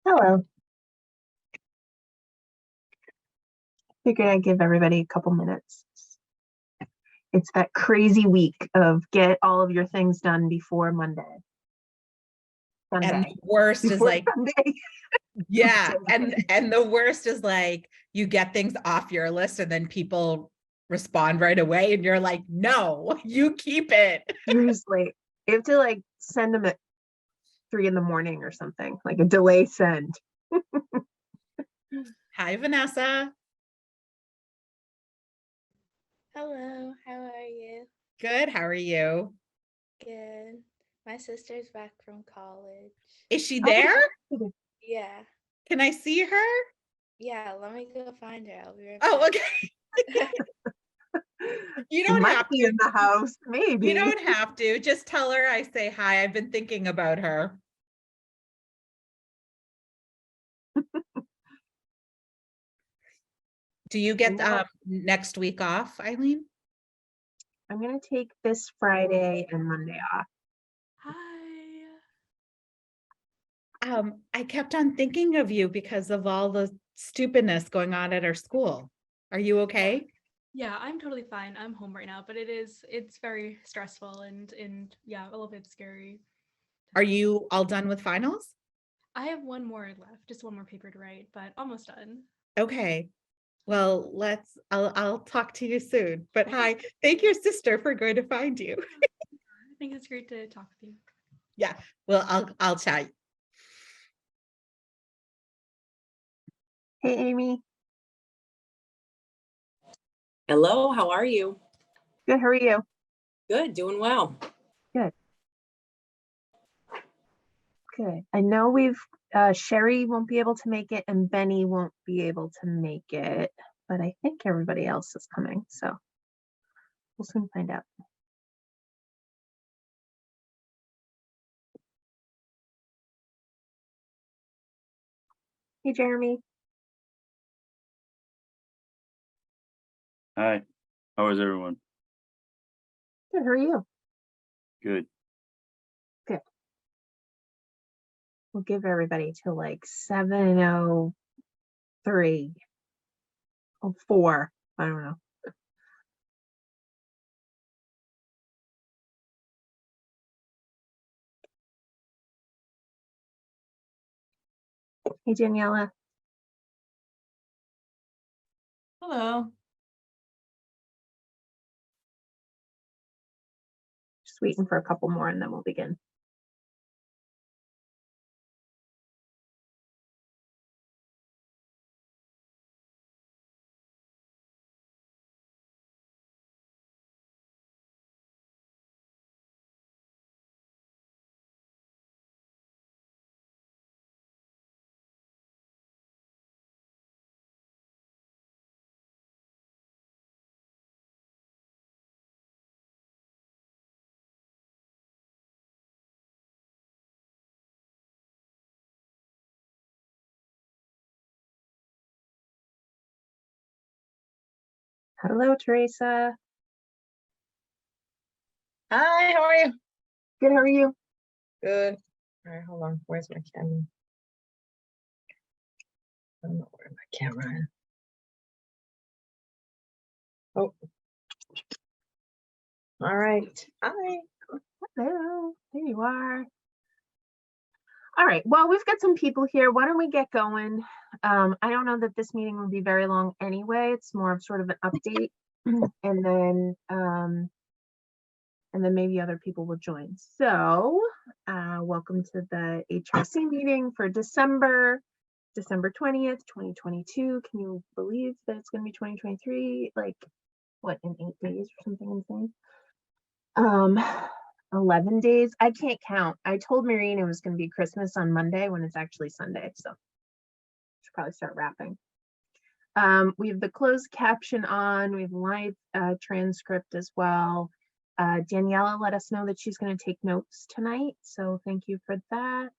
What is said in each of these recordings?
Hello. Figured I'd give everybody a couple minutes. It's that crazy week of get all of your things done before Monday. And Sunday. the worst is Before like, Sunday. yeah, Sunday. and the worst is like you get things off your list and then people respond right away and you're like, no, you keep it. Seriously. You have to like send them at 3 in the morning or something, like a delay send. Hi, Vanessa. Hello, how are you? Good. How are you? Good. My sister's back from college. Is she there? Yeah. Can I see her? Yeah, let me go find her. I'll be right Oh, back. okay. You She don't might have be to. in the house, maybe. You don't have to. Just tell her I say hi. I've been thinking about her. Do you get next week off, Eileen? I'm gonna take this Friday and Monday off. Hi. I kept on thinking of you because of all the stupidness going on at our school. Are you okay? Yeah, I'm totally fine. I'm home right now, but it's very stressful and yeah, a little bit scary. Are you all done with finals? I have one more left, just one more paper to write, but almost done. Okay. Well, I'll talk to you soon. But hi, thank your sister for going to find you. I think it's great to talk with you. Yeah. Well, I'll chat. Hey, Amy. Hello, how are you? Good, how are you? Good, doing well. Good. I know Sherry won't be able to make it and Benny won't be able to make it, but I think everybody else is coming, so we'll soon find out. Hey, Jeremy. Hi, how is everyone? Good, how are you? Good. We'll give everybody till like 7:03 or 4. I don't know. Hey, Daniela. Hello. Just waiting for a couple more and then we'll begin. Hello, Teresa. Hi, how are you? Good, how are you? Good. All right, hold on. Where's my camera? I don't know where my camera is. Oh. All right. Hi. Hello, there you are. All right, well, we've got some people here. Why don't we get going? I don't know that this meeting will be very long anyway. It's more of sort of an update, and then maybe other people will join. So, welcome to the HRC meeting for December 20th, 2022. Can you believe that it's going to be 2023? Like, what, in 8 days or something insane? 11 days. I can't count. I told Marine it was going to be Christmas on Monday when it's actually Sunday, so should probably start wrapping. We have the closed caption on. We have live transcript as well. Daniela let us know that she's going to take notes tonight, so thank you for that.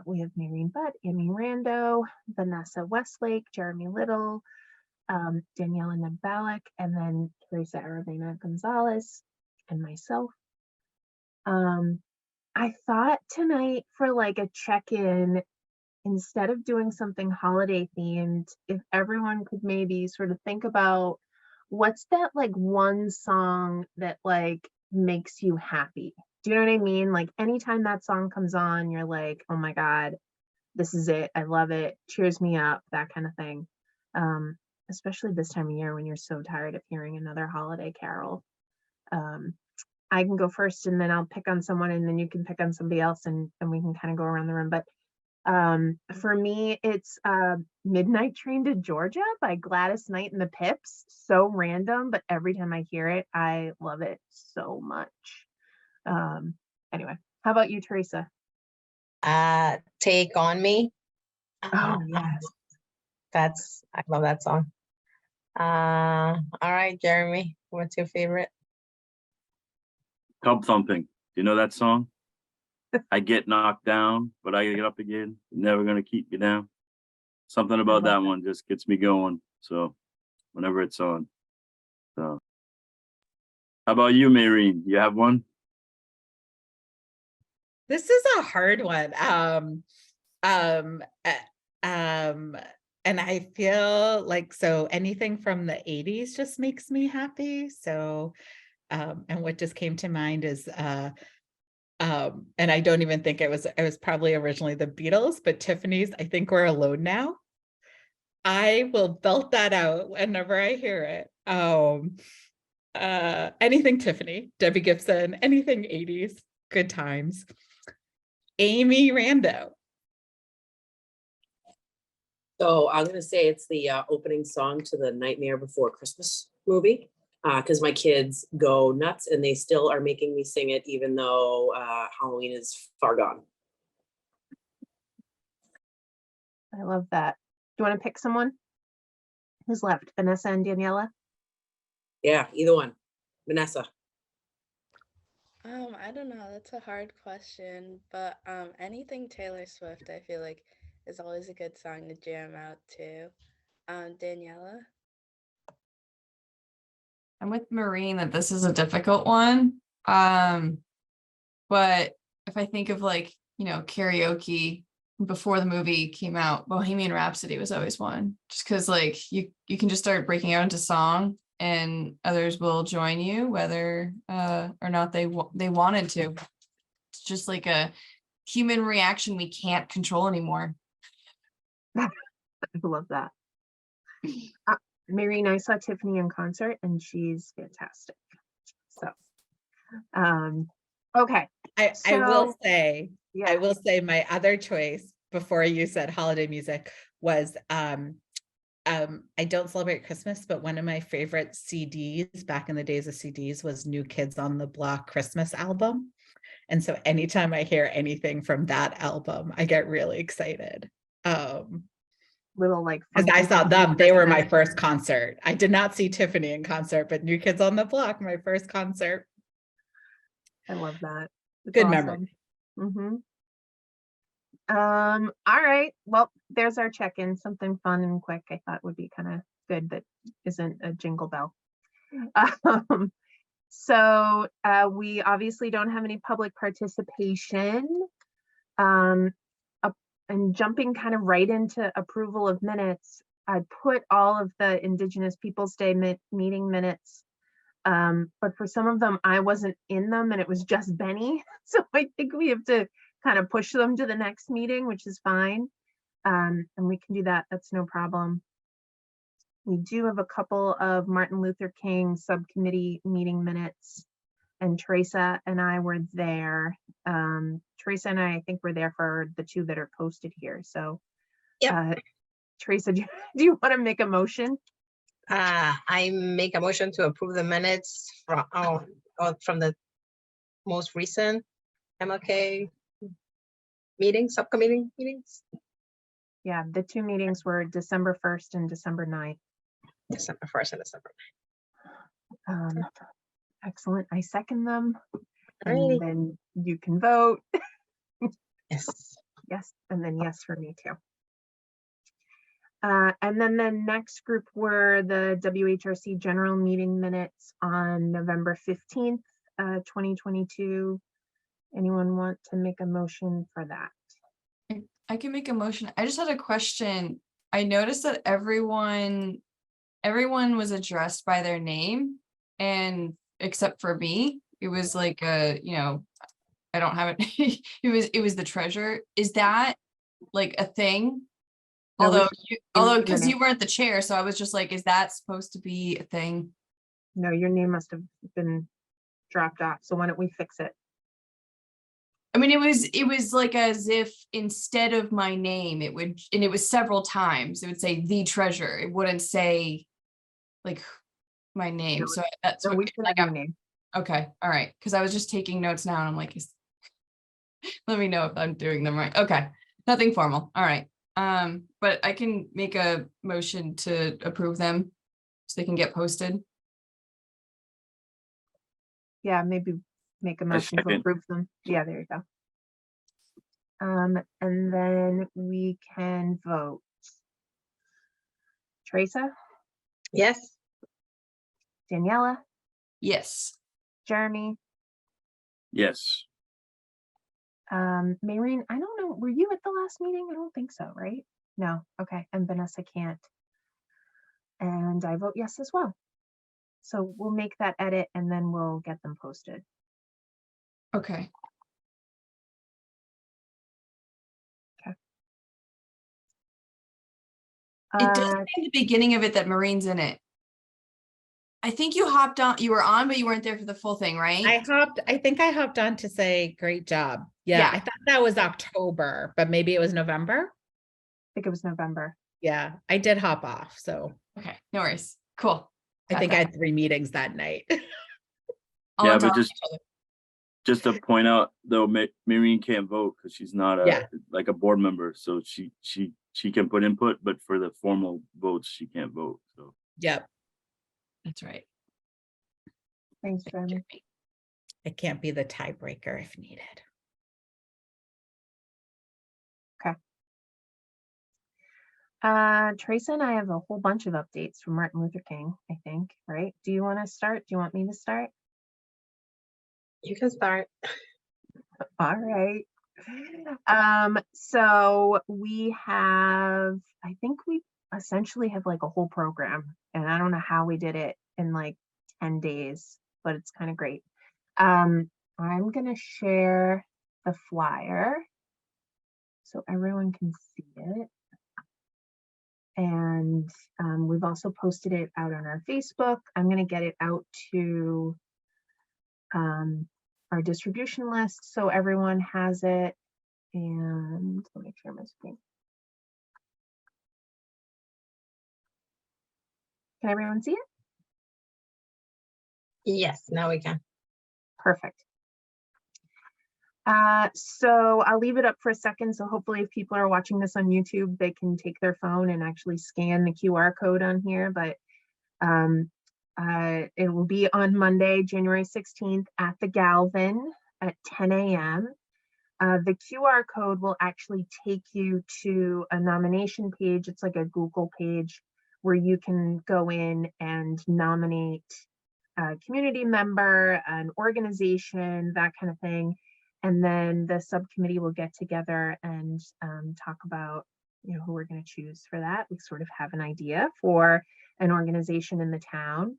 We have Maureen Butt, Amy Rando, Vanessa Westlake, Jeremy Little, Daniela Nabalik, and then Teresa Aravena Gonzalez, and myself. I thought tonight for like a check-in, instead of doing something holiday themed, if everyone could maybe sort of think about what's that like one song that like makes you happy. Do you know what I mean? Like anytime that song comes on, you're like, oh my God, this is it. I love it. Cheers me up, that kind of thing. Especially this time of year when you're so tired of hearing another holiday carol. I can go first and then I'll pick on someone and then you can pick on somebody else and we can kind of go around the room. But for me, it's Midnight Train to Georgia by Gladys Knight and the Pips. So random, but every time I hear it, I love it so much. Anyway, how about you, Teresa? Take on Me. Oh, yes. I love that song. All right, Jeremy, what's your favorite? Tub Thumping. You know that song? I get knocked down, but I get up again. Never gonna keep you down. Something about that one just gets me going. So whenever it's on. So how about you, Maureen? You have one? This is a hard one. Um, and I feel like so anything from the 80s just makes me happy. So, and what just came to mind is and I don't even think it was probably originally the Beatles, but Tiffany's I Think We're Alone Now. I will belt that out whenever I hear it. Anything Tiffany, Debbie Gibson, anything 80s, good times. Amy Rando. So I'm going to say it's the opening song to the Nightmare Before Christmas movie because my kids go nuts and they still are making me sing it even though Halloween is far gone. I love that. Do you want to pick someone? Who's left? Vanessa and Daniela? Yeah, either one. Vanessa. I don't know. That's a hard question, but anything Taylor Swift, I feel like is always a good song to jam out to. Daniela. I'm with Maureen that this is a difficult one. But if I think of like, karaoke before the movie came out, Bohemian Rhapsody was always one. Just because like you can just start breaking out into song and others will join you, whether or not they wanted to. It's just like a human reaction we can't control anymore. I love that. Maureen, I saw Tiffany in concert and she's fantastic. So, okay. I will say, Yeah. I will say my other choice before you said holiday music was I don't celebrate Christmas, but one of my favorite CDs back in the days of CDs was New Kids on the Block Christmas album. And so anytime I hear anything from that album, I get really excited. Little like Because I funky saw them, they were my Christmas. first concert. I did not see Tiffany in concert, but New Kids on the Block, my first concert. I love that. It's Good awesome. memory. All right. Well, there's our check-in. Something fun and quick I thought would be kind of good that isn't a jingle bell. So we obviously don't have any public participation. And jumping kind of right into approval of minutes, I put all of the Indigenous Peoples Day meeting minutes, but for some of them, I wasn't in them and it was just Benny. So I think we have to kind of push them to the next meeting, which is fine. And we can do that. That's no problem. We do have a couple of Martin Luther King subcommittee meeting minutes, and Teresa and I were there. Teresa and I think, were there for the two that are posted here. So, Yep. Teresa, do you want to make a motion? I make a motion to approve the minutes from the most recent MLK subcommittee meetings. Yeah, the two meetings were December 1st and December 9th. December 1st and December 9th. Excellent. I second them. Alrighty. And then you can vote. Yes. Yes, and then yes for me too. And then the next group were the WHRC general meeting minutes on November 15th, 2022. Anyone want to make a motion for that? I can make a motion. I just had a question. I noticed that everyone was addressed by their name, and except for me, it was like a, I don't have it. It was the treasurer. Is that like a thing? No, we Although, name because the you weren't the chair, so I was just like, is that supposed to be a thing? No, your name must have been dropped off. So why don't we fix it? I mean, it was like as if instead of my name, it would, and it was several times, it would say the treasurer. It wouldn't say like my name. No, So that's So what, we should like, have your name. okay, all right. Because I was just taking notes now and I'm like, let me know if I'm doing them right. Okay, nothing formal. All right. But I can make a motion to approve them so they can get posted. Yeah, maybe make a motion to second. approve them. Yeah, there you go. And then we can vote. Teresa, Yes, Daniela, Yes. Jeremy, Yes. Maureen, I don't know, were you at the last meeting? I don't think so, right? No, okay, and Vanessa can't. And I vote yes as well. So we'll make that edit and then we'll get them posted. Okay. It does say in the beginning of it that Marine's in it. I think you hopped on, you were on, but you weren't there for the full thing, right? I think I hopped on to say, great job. Yeah, Yeah. I thought that was October, but maybe it was November. I think it was November. Yeah, I did hop off. So Okay, no worries. Cool. I Got think I that. had 3 meetings that night. All Yeah, on but top of each other. just to point out though, Maureen can't vote because she's not Yeah. like a board member. So she can put input, but for the formal votes, she can't vote. So Yep. That's right. Thanks, Jeremy. It can't be the tiebreaker if needed. Teresa and I have a whole bunch of updates from Martin Luther King, I think, right? Do you want to start? Do you want me to start? you can start. All right. So we have, I think we essentially have like a whole program, and I don't know how we did it in like 10 days, but it's kind of great. I'm gonna share the flyer so everyone can see it. And we've also posted it out on our Facebook. I'm gonna get it out to our distribution list so everyone has it. And let me share my screen. Can everyone see it? Yes, now we can. Perfect. So I'll leave it up for a second. So hopefully if people are watching this on YouTube, they can take their phone and actually scan the QR code on here. But it will be on Monday, January 16th at the Galvin at 10 a.m. The QR code will actually take you to a nomination page. It's like a Google page where you can go in and nominate a community member, an organization, that kind of thing. And then the subcommittee will get together and talk about, who we're going to choose for that. We sort of have an idea for an organization in the town.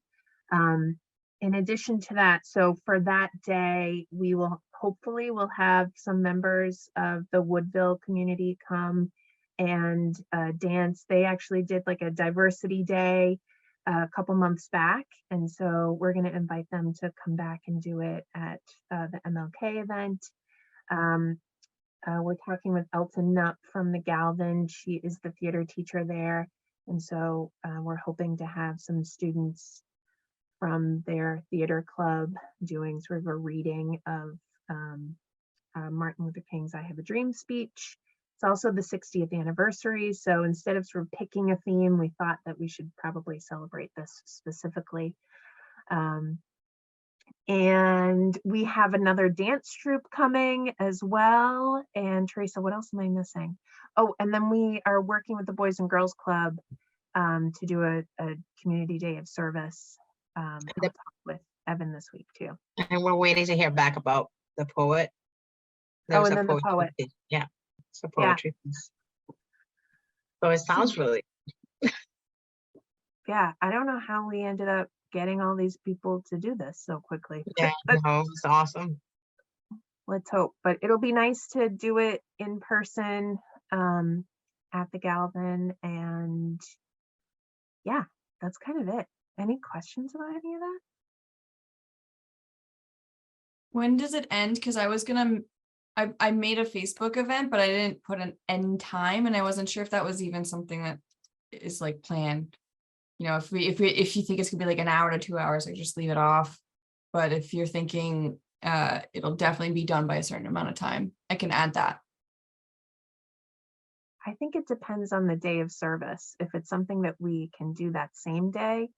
In addition to that, so for that day, we will hopefully we'll have some members of the Woodville community come and dance. They actually did like a diversity day a couple months back. And so we're going to invite them to come back and do it at the MLK event. We're talking with Elton Nutt from the Galvin. She is the theater teacher there. And so we're hoping to have some students from their theater club doing sort of a reading of Martin Luther King's I Have a Dream speech. It's also the 60th anniversary. So instead of sort of picking a theme, we thought that we should probably celebrate this specifically. And we have another dance troupe coming as well. And Teresa, what else am I missing? Oh, and then we are working with the Boys and Girls Club to do a community day of service. I'll talk with Evan this week too. And we're waiting to hear back about the poet. There Oh, was and a then the poet. Yeah. It's a Yeah. poetry piece. So it sounds really, Yeah, I don't know how we ended up getting all these people to do this so quickly. yeah, But no, it's awesome. let's hope. But it'll be nice to do it in person at the Galvin. And yeah, that's kind of it. Any questions about any of that? When does it end? Because I was gonna, I made a Facebook event, but I didn't put an end time, and I wasn't sure if that was even something that is like planned. You know, if you think it's gonna be like an hour to 2 hours, like just leave it off. But if you're thinking it'll definitely be done by a certain amount of time, I can add that. I think it depends on the day of service. If it's something that we can do that same day,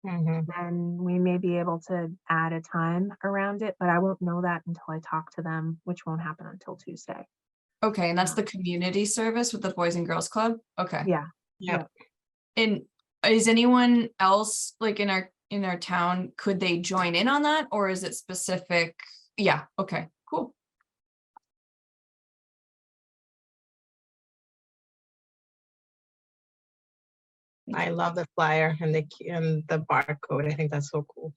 Mhm. then we may be able to add a time around it, but I won't know that until I talk to them, which won't happen until Tuesday. Okay, and that's the community service with the Boys and Girls Club. Okay. Yeah. Yep. And is anyone else like in our town, could they join in on that, or is it specific? Yeah, okay, cool. I love the flyer and the barcode. I think that's so cool.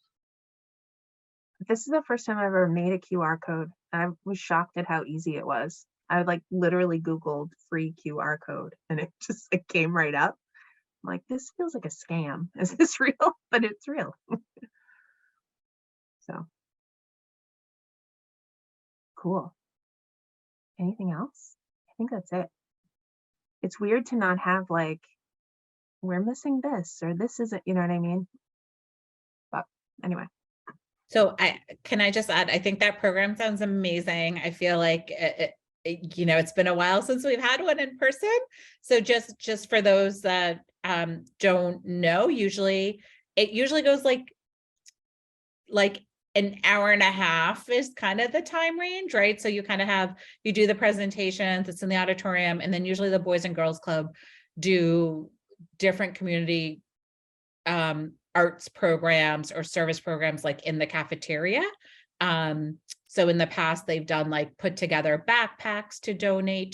This is the first time I've ever made a QR code. I was shocked at how easy it was. I like literally Googled free QR code and it just it came right up. I'm like, this feels like a scam. Is this real? But it's real. So cool. Anything else? I think that's it. It's weird to not have like, we're missing this or this isn't, you know what I mean? But anyway. So can I just add, I think that program sounds amazing. I feel like it's been a while since we've had one in person. So just for those that don't know, it usually goes like an hour and a half is kind of the time range, right? So you kind of you do the presentations, it's in the auditorium, and then usually the Boys and Girls Club do different community arts programs or service programs like in the cafeteria. So in the past, they've done like put together backpacks to donate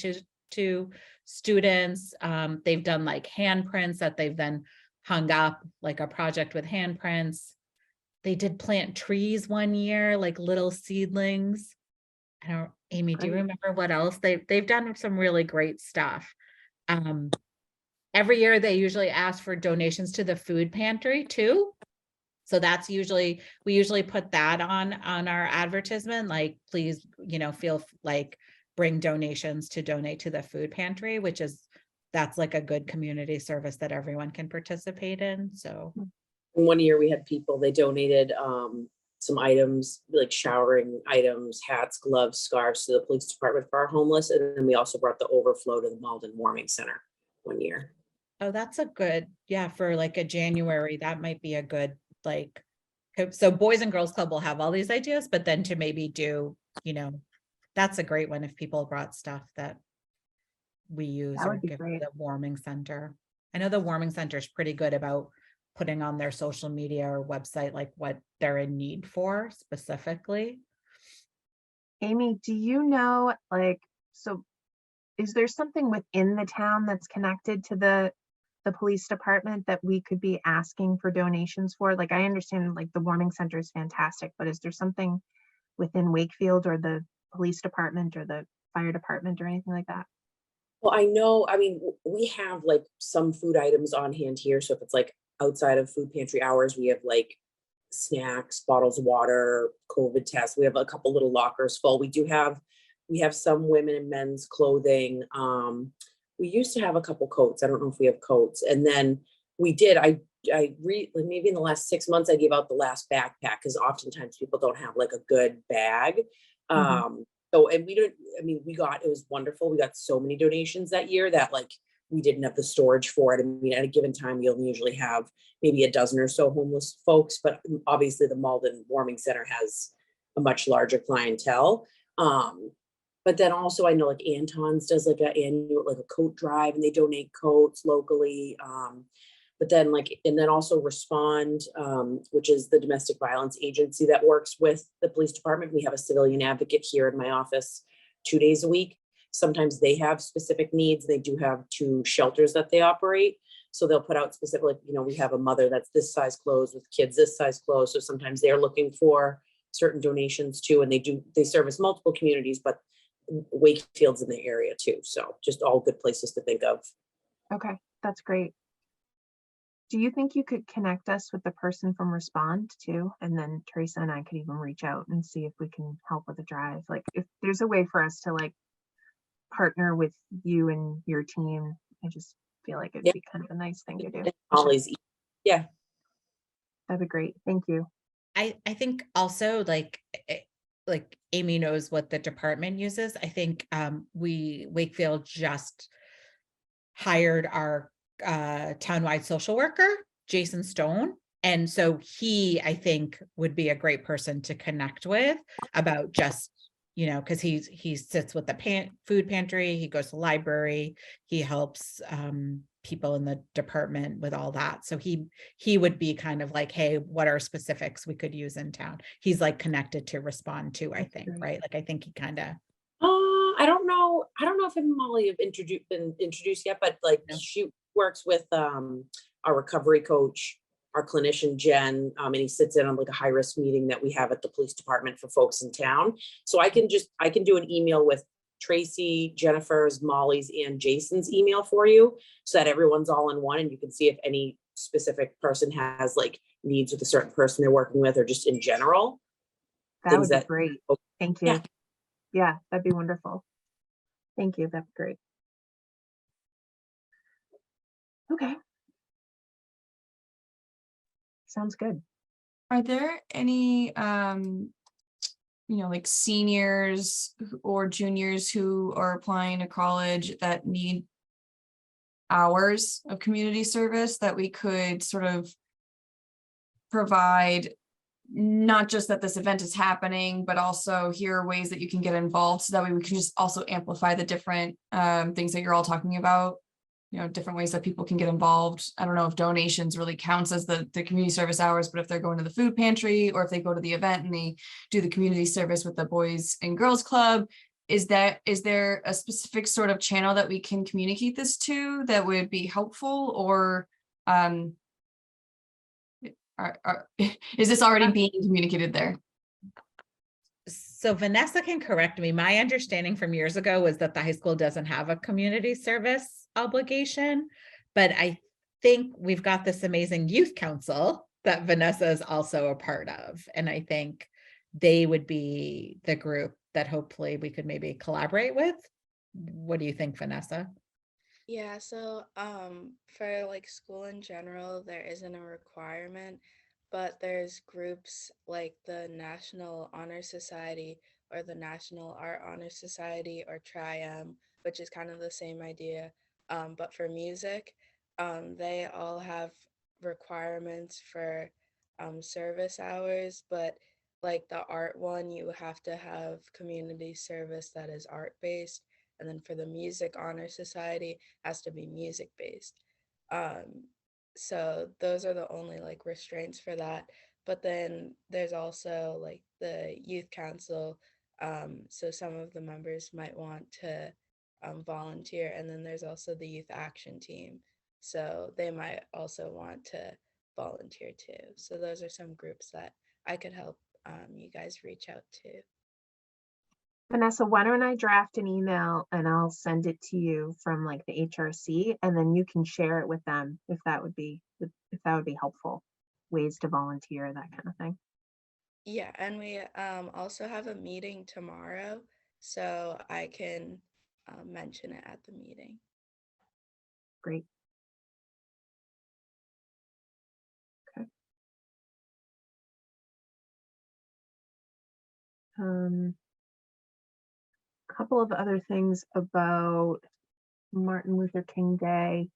to students. They've done like handprints that they've then hung up, like a project with handprints. They did plant trees one year, like little seedlings. Amy, do you Great. remember what else? They've done some really great stuff. Every year they usually ask for donations to the food pantry too. So that's we usually put that on our advertisement, like, please, feel like bring donations to donate to the food pantry, that's like a good community service that everyone can participate in. So One year we had people, they donated some items, like showering items, hats, gloves, scarves to the police department for our homeless. And then we also brought the overflow to the Malden Warming Center one year. oh, that's a good, for like a January, that might be a good, like, so Boys and Girls Club will have all these ideas, but then to maybe do, that's a great one if people brought stuff that we use That or would be give to great. the warming center. I know the warming center is pretty good about putting on their social media or website, like what they're in need for specifically. Amy, do you know, like, so is there something within the town that's connected to the police department that we could be asking for donations for? Like, I understand like the warming center is fantastic, but is there something within Wakefield or the police department or the fire department or anything like that? Well, I know, we have like some food items on hand here. So if it's like outside of food pantry hours, we have like snacks, bottles of water, COVID tests. We have a couple little lockers full. We have some women and men's clothing. We used to have a couple coats. I don't know if we have coats. And then we did, maybe in the last 6 months, I gave out the last backpack because oftentimes people don't have like a good bag. So, and it was wonderful. We got so many donations that year that like we didn't have the storage for it. At a given time, you'll usually have maybe a dozen or so homeless folks, but obviously the Malden Warming Center has a much larger clientele. But then also I know like Anton's does like an annual, like a coat drive, and they donate coats locally. But then and then also Respond, which is the domestic violence agency that works with the police department. We have a civilian advocate here in my office 2 days a week. sometimes they have specific needs. They do have 2 shelters that they operate. So they'll put out specific, like, you know, we have a mother that's this size clothes with kids this size clothes. So sometimes they're looking for certain donations too, and they service multiple communities, but Wakefield's in the area too. So just all good places to think of. Okay, that's great. Do you think you could connect us with the person from Respond too? And then Teresa and I could even reach out and see if we can help with the drive. Like if there's a way for us to like partner with you and your team, I just feel like it'd Yeah. be kind of a nice thing to do. It's always, yeah. That'd be great. Thank you. I think also like Amy knows what the department uses. I think Wakefield just hired our townwide social worker, Jason Stone. And so he, I think, would be a great person to connect with about just, you know, because he sits with the food pantry, he goes to the library, he helps people in the department with all that. So he would be kind of like, hey, what are specifics we could use in town? He's like connected to Respond to, I think, right? Like I think he kind of. I don't know if him and Molly have been introduced yet, but like she works with our recovery coach, our clinician Jen, and he sits in on like a high risk meeting that we have at the police department for folks in town. So I can do an email with Tracy, Jennifer's, Molly's, and Jason's email for you, so that everyone's all in one, and you can see if any specific person has like needs with a certain person they're working with, or just in general. That would be great. Thank you. Yeah. Yeah, that'd be wonderful. Thank you. That'd be great. Okay. Sounds good. Are there any like seniors or juniors who are applying to college that need hours of community service that we could sort of provide, not just that this event is happening, but also here are ways that you can get involved, so that way we can just also amplify the different things that you're all talking about, different ways that people can get involved. I don't know if donations really counts as the community service hours, but if they're going to the food pantry, or if they go to the event and they do the community service with the Boys and Girls Club, is there a specific sort of channel that we can communicate this to that would be helpful, or is this already being communicated there? So Vanessa can correct me. My understanding from years ago was that the high school doesn't have a community service obligation, but I think we've got this amazing youth council that Vanessa is also a part of. And I think they would be the group that hopefully we could maybe collaborate with. What do you think, Vanessa? Yeah, so for like school in general, there isn't a requirement, but there's groups like the National Honor Society or the National Art Honor Society or TRIM, which is kind of the same idea, but for music. They all have requirements for service hours, but like the art one, you have to have community service that is art-based. And then for the Music Honor Society, has to be music based. So those are the only like restraints for that. But then there's also like the youth council. So some of the members might want to volunteer. And then there's also the youth action team. So they might also want to volunteer too. So those are some groups that I could help you guys reach out to. Vanessa, why don't I draft an email and I'll send it to you from like the HRC, and then you can share it with them if that would be helpful. Ways to volunteer, that kind of thing. Yeah, and we also have a meeting tomorrow, so I can mention it at the meeting. Great. Okay. Couple of other things about Martin Luther King Day.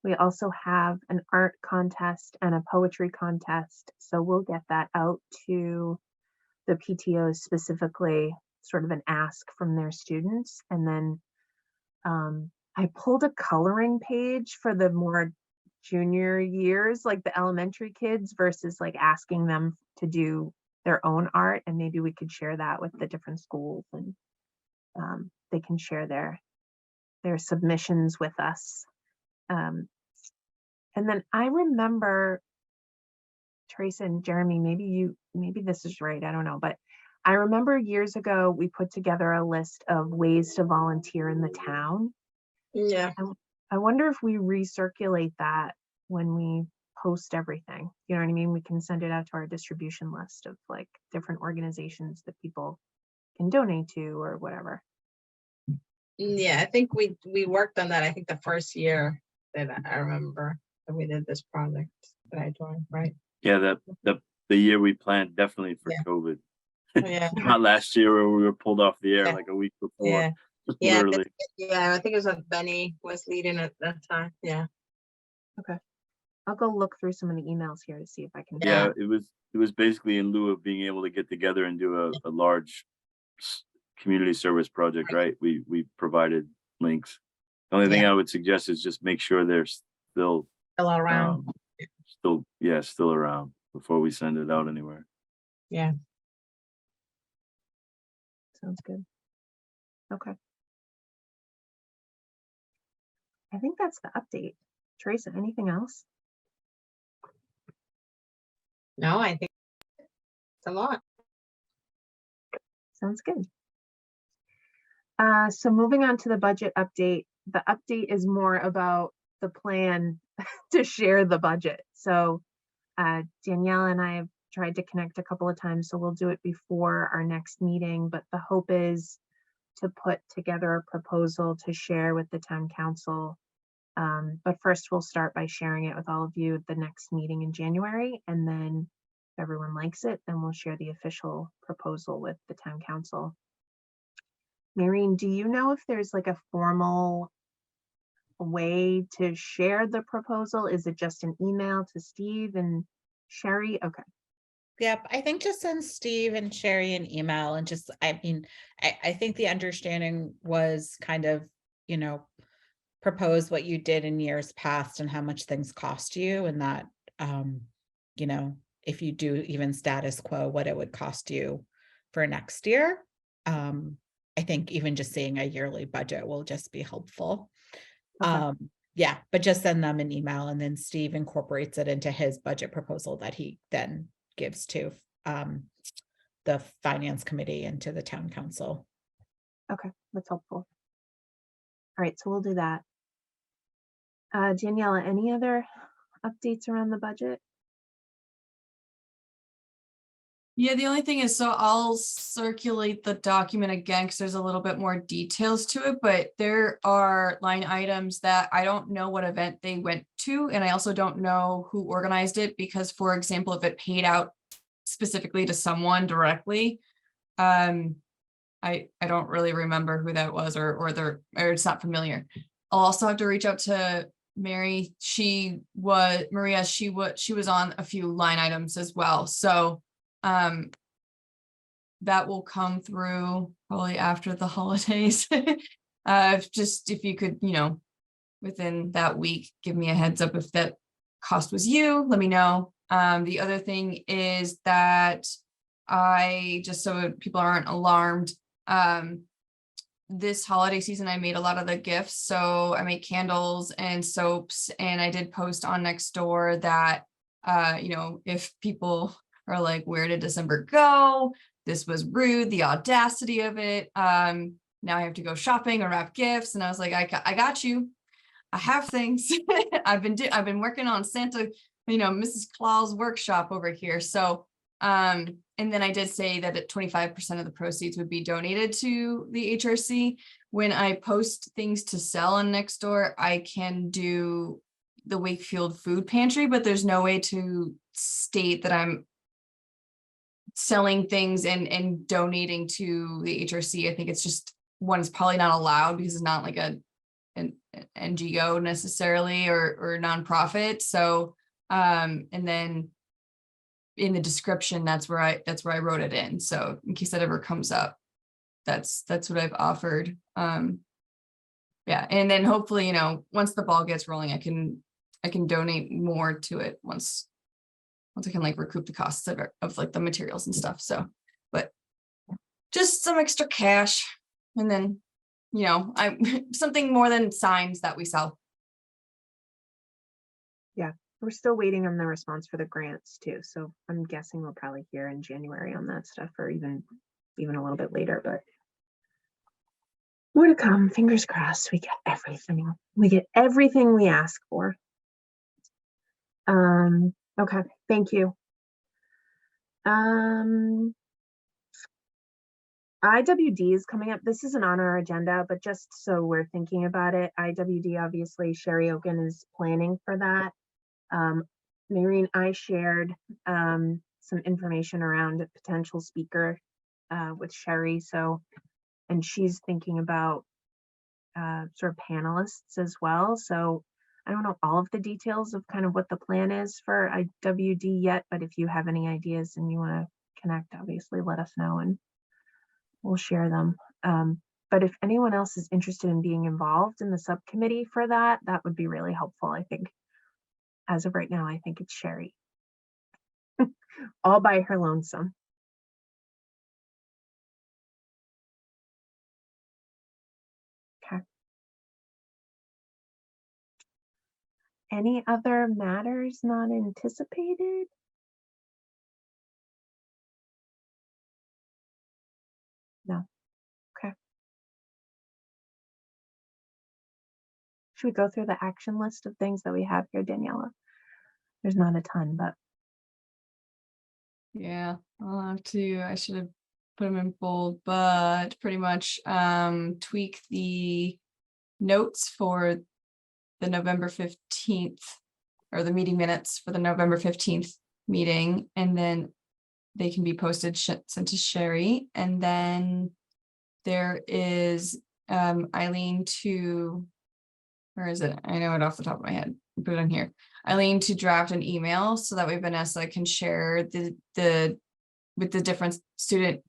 We also have an art contest and a poetry contest. So we'll get that out to the PTOs specifically, sort of an ask from their students. And then I pulled a coloring page for the more junior years, like the elementary kids, versus like asking them to do their own art. And maybe we could share that with the different schools and they can share their submissions with us. And then I remember, Teresa and Jeremy, maybe this is right, I don't know, but I remember years ago we put together a list of ways to volunteer in the town. Yeah. I wonder if we recirculate that when we post everything. You know what I mean? We can send it out to our distribution list of like different organizations that people can donate to or whatever. Yeah, I think we worked on that. I think the first year that I remember that we did this project that I joined, right? Yeah, the year we planned definitely for Yeah. COVID. Yeah. Not last year where we were pulled off the air Yeah. like a week before. Yeah. Yeah. Literally. Yeah, I think it was when Benny was leading at that time. Yeah. I'll go look through some of the emails here to see if I can. Yeah, it was basically in lieu of being able to get together and do a large community service project, right? We provided links. The only thing I would suggest is just make sure they're still Still around. still around before we send it out anywhere. Yeah. Sounds good. Okay. I think that's the update. Teresa, anything else? No, I think it's a lot. Sounds good. So moving on to the budget update. The update is more about the plan to share the budget. So Danielle and I have tried to connect a couple of times, so we'll do it before our next meeting, but the hope is to put together a proposal to share with the town council. But first we'll start by sharing it with all of you at the next meeting in January, and then if everyone likes it, then we'll share the official proposal with the town council. Maureen, do you know if there's like a formal way to share the proposal? Is it just an email to Steve and Sherry? Okay. Yep, I think just send Steve and Sherry an email and just, I mean, I think the understanding was kind of, propose what you did in years past and how much things cost you, and that, if you do even status quo, what it would cost you for next year. I think even just seeing a yearly budget will just be helpful. Okay. Yeah, but just send them an email and then Steve incorporates it into his budget proposal that he then gives to the finance committee and to the town council. Okay, that's helpful. All right, so we'll do that. Daniela, any other updates around the budget? Yeah, the only thing is, so I'll circulate the document again because there's a little bit more details to it, but there are line items that I don't know what event they went to, and I also don't know who organized it because, for example, if it paid out specifically to someone directly, I don't really remember who that was or it's not familiar. I'll also have to reach out to Mary. She was on a few line items as well. So that will come through probably after the holidays. If you could, within that week, give me a heads up if that cost was you, let me know. The other thing is that just so people aren't alarmed, this holiday season, I made a lot of the gifts. So I made candles and soaps, and I did post on Nextdoor that, if people are like, where did December go? This was rude, the audacity of it. Now I have to go shopping or wrap gifts. And I was like, I got you. I have things. I've been working on Santa, Mrs. Claus workshop over here. So, and then I did say that 25% of the proceeds would be donated to the HRC. When I post things to sell on Nextdoor, I can do the Wakefield food pantry, but there's no way to state that I'm selling things and donating to the HRC. I think it's just one's probably not allowed because it's not like an NGO necessarily or nonprofit. So and then in the description, that's where I wrote it in. So in case that ever comes up, that's what I've offered. Yeah, and then hopefully, once the ball gets rolling, I can donate more to it once I can recoup the costs of like the materials and stuff. So, but just some extra cash And then, something more than signs that we sell. We're still waiting on the response for the grants too. So I'm guessing we'll probably hear in January on that stuff, or even a little bit later, but more to come. Fingers crossed we get everything. We get everything we ask for. Okay, thank you. IWD is coming up. This isn't on our agenda, but just so we're thinking about it, IWD, obviously Sherry Oken is planning for that. Maureen, I shared some information around a potential speaker with Sherry. So, and she's thinking about sort of panelists as well. So I don't know all of the details of kind of what the plan is for IWD yet, but if you have any ideas and you want to connect, obviously let us know and we'll share them. But if anyone else is interested in being involved in the subcommittee for that, that would be really helpful. I think as of right now, I think it's Sherry all by her lonesome. Okay. Any other matters not anticipated? No. Okay. Should we go through the action list of things that we have here, Daniela? There's not a ton, but Yeah, I should have put them in bold, but pretty much tweak the notes for the November 15th or the meeting minutes for the November 15th meeting, and then they can be posted, sent to Sherry. And then there is Eileen to, where is it? I know it off the top of my head. Put it on here. Eileen to draft an email so that way Vanessa can share the with the different student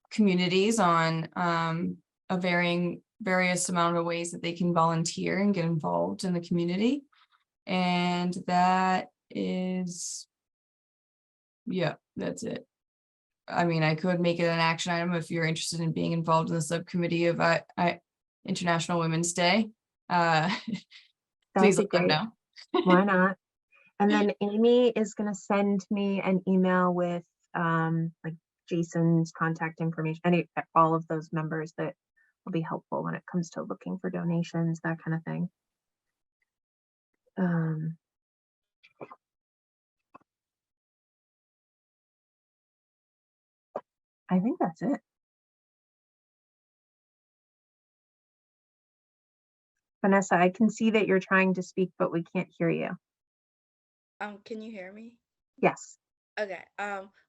communities on a various amount of ways that they can volunteer and get involved in the community. And that is, yeah, that's it. I mean, I could make it an action item if you're interested in being involved in the subcommittee of International Women's Day. Please let them know. Why not? And then Amy is going to send me an email with like Jason's contact information, all of those members that will be helpful when it comes to looking for donations, that kind of thing. I think that's it. Vanessa, I can see that you're trying to speak, but we can't hear you. Can you hear me? Yes. Okay.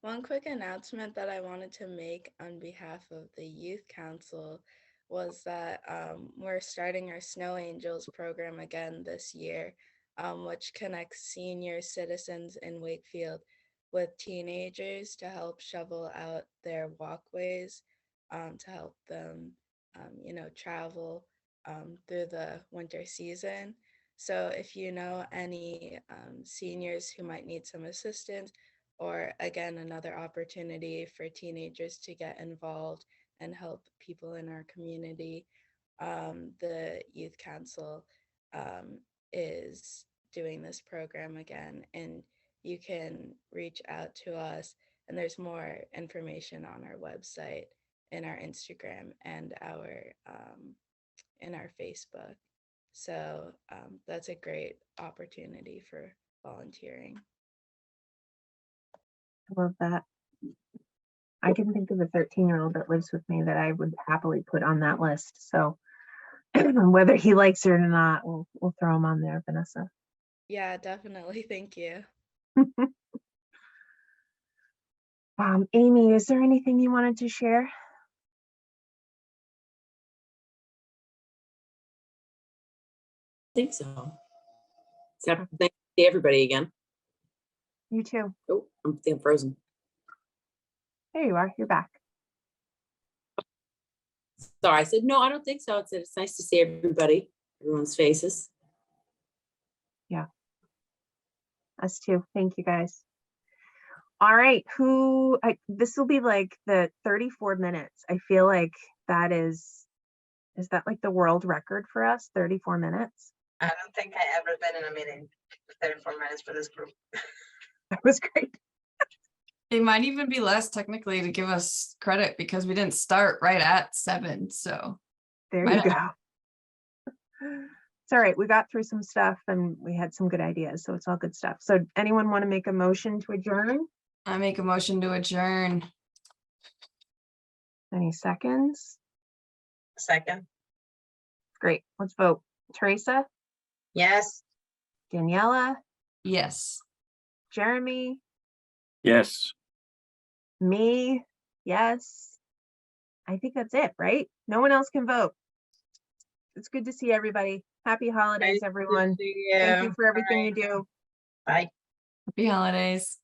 One quick announcement that I wanted to make on behalf of the Youth Council was that we're starting our Snow Angels program again this year, which connects senior citizens in Wakefield with teenagers to help shovel out their walkways, to help them, travel through the winter season. So if you know any seniors who might need some assistance, or again, another opportunity for teenagers to get involved and help people in our community, the Youth Council is doing this program again, and you can reach out to us, and there's more information on our website, in our Instagram, and in our Facebook. So that's a great opportunity for volunteering. I love that. I can think of a 13-year-old that lives with me that I would happily put on that list. So whether he likes it or not, we'll throw him on there, Vanessa. Yeah, definitely. Thank you. Amy, is there anything you wanted to share? I think so. Except thank you to everybody again. You too. Oh, I'm frozen. There you are. You're back. Sorry, I said, no, I don't think so. It's nice to see everyone's faces. Yeah. Us too. Thank you guys. All right. This will be like the 34 minutes. I feel like that is Is that like the world record for us? 34 minutes? I don't think I ever been in a meeting 34 minutes for this group. That was great. It might even be less technically to give us credit because we didn't start right at 7. So There Might you go. It's all right. We got through some stuff and we had some good ideas. So it's all good stuff. So anyone want to make a motion to adjourn? I make a motion to adjourn. Any seconds? Second. Great. Let's vote. Teresa, Yes. Daniela, Yes. Jeremy, Yes. me, yes. I think that's it, right? No one else can vote. It's good to see everybody. Happy holidays, everyone. Thank you for everything you do. Bye. Happy holidays.